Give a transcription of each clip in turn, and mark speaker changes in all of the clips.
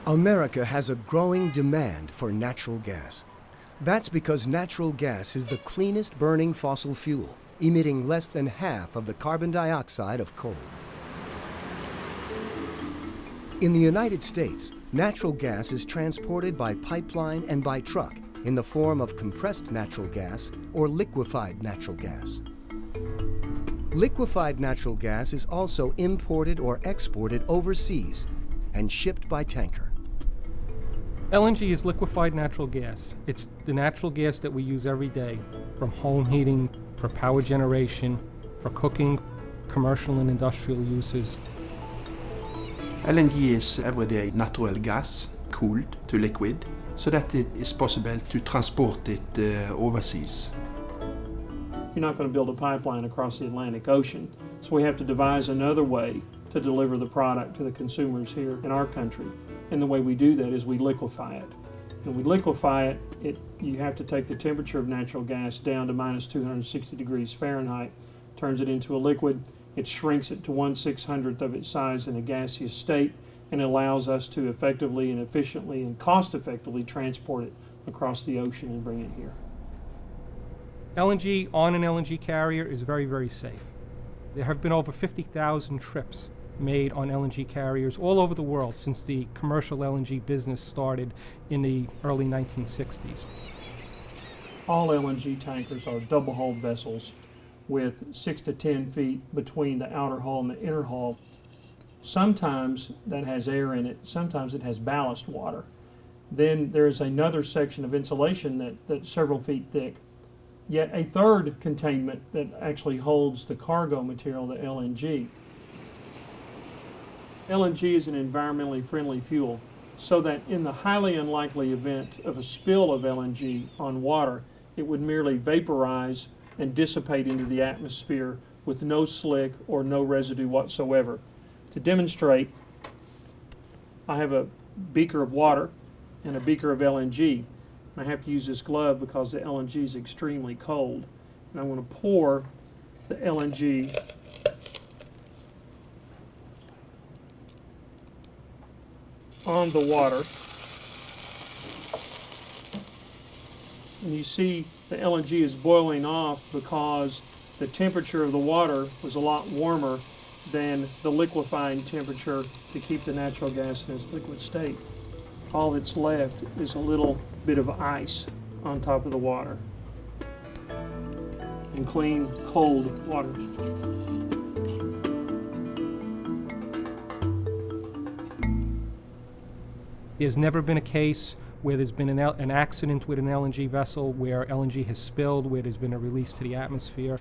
Speaker 1: America has a growing demand for natural gas. That's because natural gas is the cleanest burning fossil fuel, emitting less than half of the carbon dioxide of coal. In the United States, natural gas is transported by pipeline and by truck in the form of compressed natural gas or liquefied natural gas. Liquefied natural gas is also imported or exported overseas and shipped by tanker.
Speaker 2: LNG is liquefied natural gas. It's the natural gas that we use every day, from home heating, for power generation, for cooking, commercial and industrial uses.
Speaker 3: LNG is everyday natural gas, cooled to liquid, so that it is possible to transport it overseas.
Speaker 4: You're not going to build a pipeline across the Atlantic Ocean, so we have to devise another way to deliver the product to the consumers here in our country. And the way we do that is we liquefy it. And we liquefy it, you have to take the temperature of natural gas down to minus 260 degrees Fahrenheit, turns it into a liquid, it shrinks it to 1/600th of its size in a gaseous state, and allows us to effectively and efficiently and cost-effectively transport it across the ocean and bring it here.
Speaker 2: LNG on an LNG carrier is very, very safe. There have been over 50,000 trips made on LNG carriers all over the world since the commercial LNG business started in the early 1960s.
Speaker 4: All LNG tankers are double-hulled vessels with 6 to 10 feet between the outer hull and the inner hull. Sometimes that has air in it, sometimes it has ballast water. Then there's another section of insulation that's several feet thick. Yet a third containment that actually holds the cargo material, the LNG. LNG is an environmentally friendly fuel, so that in the highly unlikely event of a spill of LNG on water, it would merely vaporize and dissipate into the atmosphere with no slick or no residue whatsoever. To demonstrate, I have a beaker of water and a beaker of LNG. I have to use this glove because the LNG is extremely cold. And I'm going to pour the LNG on the water. And you see the LNG is boiling off because the temperature of the water was a lot warmer than the liquefying temperature to keep the natural gas in its liquid state. All that's left is a little bit of ice on top of the water and clean, cold water.
Speaker 2: There's never been a case where there's been an accident with an LNG vessel, where LNG has spilled, where there's been a release to the atmosphere.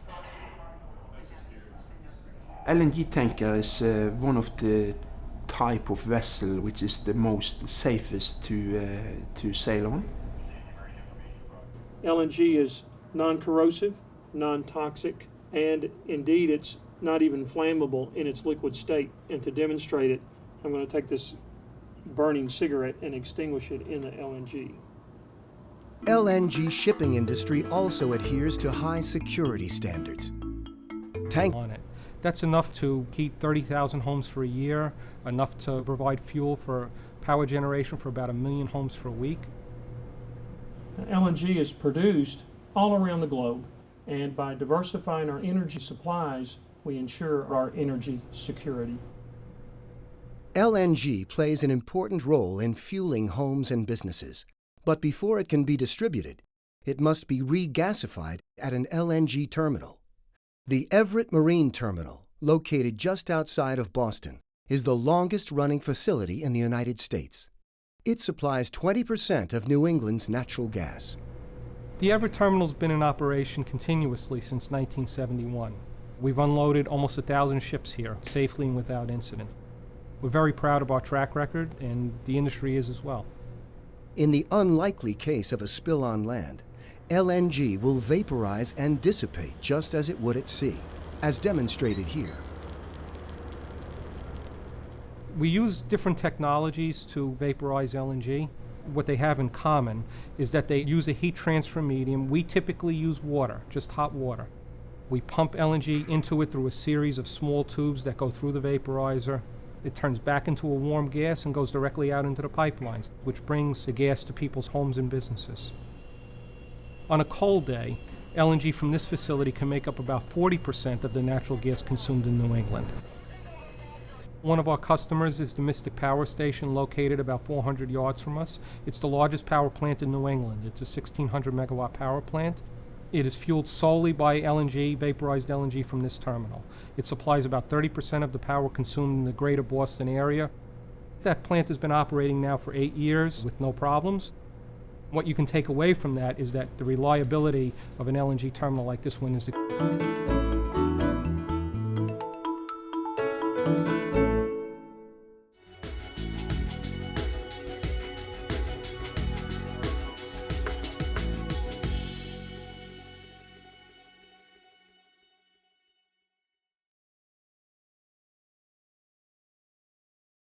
Speaker 3: LNG tanker is one of the type of vessel which is the most safest to sail on.
Speaker 4: LNG is non-corrosive, non-toxic, and indeed it's not even flammable in its liquid state. And to demonstrate it, I'm going to take this burning cigarette and extinguish it in the LNG.
Speaker 1: LNG shipping industry also adheres to high security standards.
Speaker 2: On it. That's enough to heat 30,000 homes for a year, enough to provide fuel for power generation for about 1 million homes for a week.
Speaker 4: LNG is produced all around the globe, and by diversifying our energy supplies, we ensure our energy security.
Speaker 1: LNG plays an important role in fueling homes and businesses, but before it can be distributed, it must be regasified at an LNG terminal. The Everett Marine Terminal, located just outside of Boston, is the longest-running facility in the United States. It supplies 20% of New England's natural gas.
Speaker 2: The Everett Terminal's been in operation continuously since 1971. We've unloaded almost 1,000 ships here, safely and without incident. We're very proud of our track record, and the industry is as well.
Speaker 1: In the unlikely case of a spill on land, LNG will vaporize and dissipate just as it would at sea, as demonstrated here.
Speaker 2: We use different technologies to vaporize LNG. What they have in common is that they use a heat transfer medium. We typically use water, just hot water. We pump LNG into it through a series of small tubes that go through the vaporizer. It turns back into a warm gas and goes directly out into the pipelines, which brings the gas to people's homes and businesses. On a cold day, LNG from this facility can make up about 40% of the natural gas consumed in New England. One of our customers is the Mystic Power Station, located about 400 yards from us. It's the largest power plant in New England. It's a 1,600 megawatt power plant. It is fueled solely by LNG, vaporized LNG from this terminal. It supplies about 30% of the power consumed in the greater Boston area. That plant has been operating now for 8 years with no problems. What you can take away from that is that the reliability of an LNG terminal like this one is